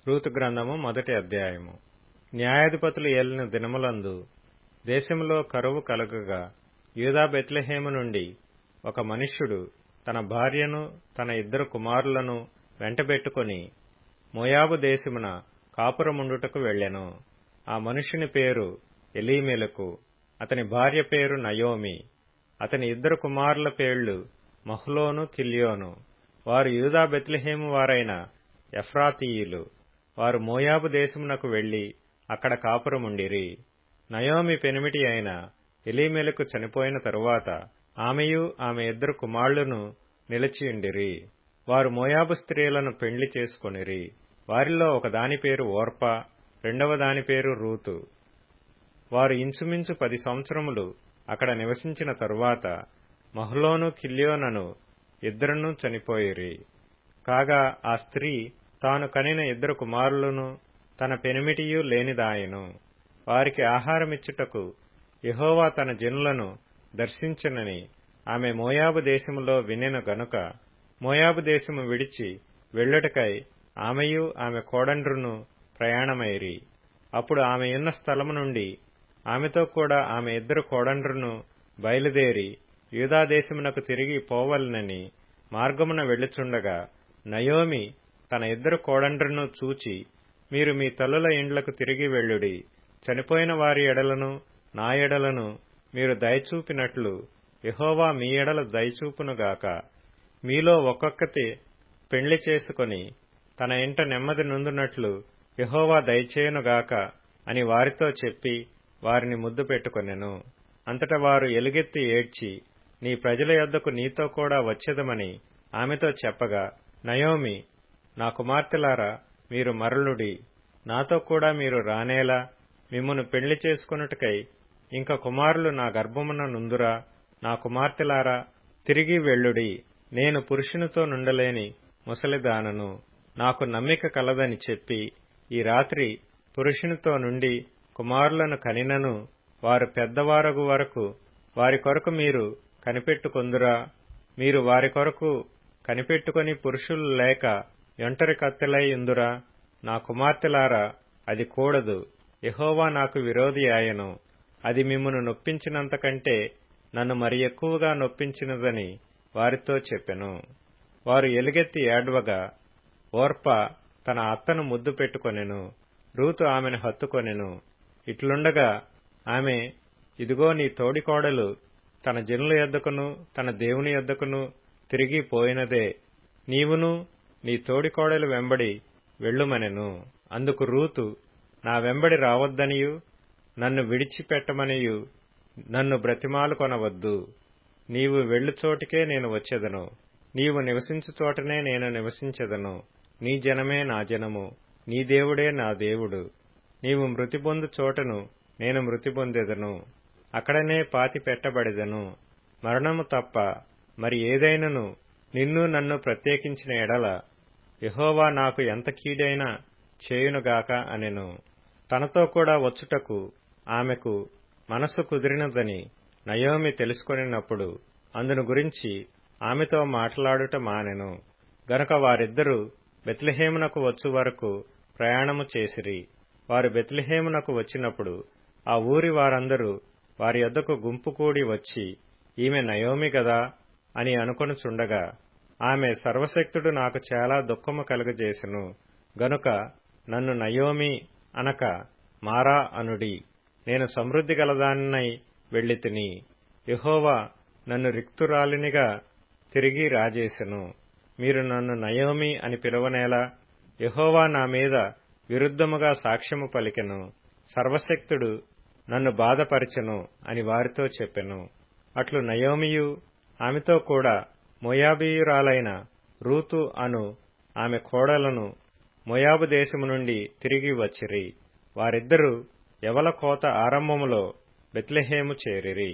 Ruth గ్రంథము 1వ అధ్యాయము. న్యాయాధిపతులు ఏలిన దినములందు దేశములో కరువు కలుగగా యూదా బెత్లెహేము నుండి ఒక మనుష్యుడు తన భార్యను తన 2 కుమారులను వెంటబెట్టుకుని మోయాబు దేశమున కాపురముండుటకు వెళ్ళెను. ఆ మనుష్యుని పేరు ఎలీమెలకు, అతని భార్య పేరు నయోమి. అతని 2 కుమారుల పేర్లు మహ్లోను, కిల్యోను. వారు యూదా బెత్లెహేము వారైన ఎఫ్రాతీయులు. వారు మోయాబు దేశమునకు వెళ్లి అక్కడ కాపురముండిరి. నయోమి పెనిమిటి అయిన ఎలీమెలకు చనిపోయిన తరువాత ఆమెయు ఆమె 2 కుమారులను నిలిచియుండిరి. వారు మోయాబు స్త్రీలను పెండ్లి చేసుకొనిరి. వారిలో ఒకదాని పేరు ఓర్పా, రెండవ దాని పేరు రూతు. వారు ఇంచుమించు 10 సంవత్సరములు అక్కడ నివసించిన తరువాత మహ్లోను, కిల్యోనను 2 చనిపోయిరి. కాగా ఆ స్త్రీ తాను కనిన 2 కుమారులను తన పెనిమిటియు లేనిదాయెను. వారికి ఆహారమిచ్చుటకు యెహోవా తన జనులను దర్శించునని ఆమె మోయాబు దేశములో వినెను గనుక మోయాబు దేశము విడిచి వెళ్ళుటకై ఆమెయు ఆమె కోడండ్రును ప్రయాణమైరి. అప్పుడు ఆమెయున్న స్థలము నుండి ఆమెతో కూడా ఆమె 2 కోడండ్రును బయలుదేరి యూదాదేశమునకు తిరిగి పోవలెనని మార్గమున వెళ్ళుచుండగా నయోమి తన 2 కోడండ్రును చూచి, మీరు మీ తల్లుల ఇండ్లకు తిరిగి వెళ్ళుడి. చనిపోయిన వారి ఎడలను నా ఎడలను మీరు దయచూపినట్లు యెహోవా మీ ఎడల దయచూపునుగాక. మీలో ఒక్కొక్కతి పెండ్లి చేసుకొని తన ఇంట నెమ్మది నొందునట్లు యెహోవా దయచేయునుగాక అని వారితో చెప్పి వారిని ముద్దు పెట్టుకొనెను. అంతట వారు ఎలుగెత్తి ఏడ్చి, నీ ప్రజల యొద్దకు నీతో కూడా వచ్చెదమని ఆమెతో చెప్పగా నయోమి, నా కుమార్తెలారా, మీరు మరలుడి. నాతో కూడా మీరు రానేలా మిమ్మును పెండ్లి చేసుకొనుటకై ఇంక కుమారులు నా గర్భమున నుందురా. నా కుమార్తెలారా, తిరిగి వెళ్ళుడి. నేను పురుషునితో నుండలేని ముసలిదానను. నాకు నమ్మిక కలదని చెప్పి ఈ రాత్రి పురుషునితో నుండి కుమారులను కనినను వారు పెద్దవారగు వరకు వారి కొరకు మీరు కనిపెట్టుకొందురా. మీరు వారి కొరకు కనిపెట్టుకొని పురుషులు లేక ఒంటరి కత్తెలై యుందురా. నా కుమార్తెలారా, అది కూడదు. యెహోవా నాకు విరోధి ఆయను. అది మిమ్మును నొప్పించినంతకంటే నన్ను మరి ఎక్కువగా నొప్పించినదని వారితో చెప్పెను. వారు ఎలుగెత్తి ఏడ్వగా ఓర్పా తన అత్తను ముద్దు పెట్టుకొనెను. రూతు ఆమెను హత్తుకొనెను. ఇట్లుండగా ఆమె, ఇదిగో నీ తోడికోడలు తన జనుల యొద్దకును తన దేవుని యొద్దకును తిరిగి పోయినదే. నీవును నీ తోడికోడలు వెంబడి వెళ్ళుమనెను. అందుకు రూతు, నా వెంబడి రావద్దనియు నన్ను విడిచిపెట్టమనియు నన్ను బ్రతిమాలు కొనవద్దు. నీవు వెళ్ళు చోటికే నేను వచ్చెదను. నీవు నివసించు చోటనే నేను నివసించెదను. నీ జనమే నా జనము, నీ దేవుడే నా దేవుడు. నీవు మృతి పొందు చోటను నేను మృతి పొందెదను. అక్కడనే పాతి పెట్టబడెదను. మరణము తప్ప మరి ఏదైనను నిన్ను నన్ను ప్రత్యేకించిన ఎడల యెహోవా నాకు ఎంత కీడైనా చేయునుగాక అనెను. తనతో కూడా వచ్చుటకు ఆమెకు మనసు కుదిరినదని నయోమి తెలుసుకొనినప్పుడు అందును గురించి ఆమెతో మాట్లాడుట మానెను. గనుక వారిద్దరూ బెత్లెహేమునకు వచ్చు వరకు ప్రయాణము చేసిరి. వారు బెత్లెహేమునకు వచ్చినప్పుడు ఆ ఊరి వారందరూ వారి యొద్దకు గుంపు కూడి వచ్చి, ఈమె నయోమి గదా అని అనుకొనుచుండగా ఆమె, సర్వశక్తుడు నాకు చాలా దుఃఖము కలుగజేసెను గనుక నన్ను నయోమి అనక మారా అనుడి. నేను సమృద్ధి గలదాన్నై వెళ్ళితిని. యెహోవా నన్ను రిక్తురాలినిగా తిరిగి రాజేసెను. మీరు నన్ను నయోమి అని పిలువనేలా? యెహోవా నా మీద విరుద్ధముగా సాక్ష్యము పలికెను. సర్వశక్తుడు నన్ను బాధపరచెను అని వారితో చెప్పెను. అట్లు నయోమియు ఆమెతో కూడా మోయాబీయురాలైన రూతు అను ఆమె కోడలను మోయాబు దేశము నుండి తిరిగి వచ్చిరి. వారిద్దరూ యవల కోత ఆరంభములో బెత్లెహేము చేరిరి.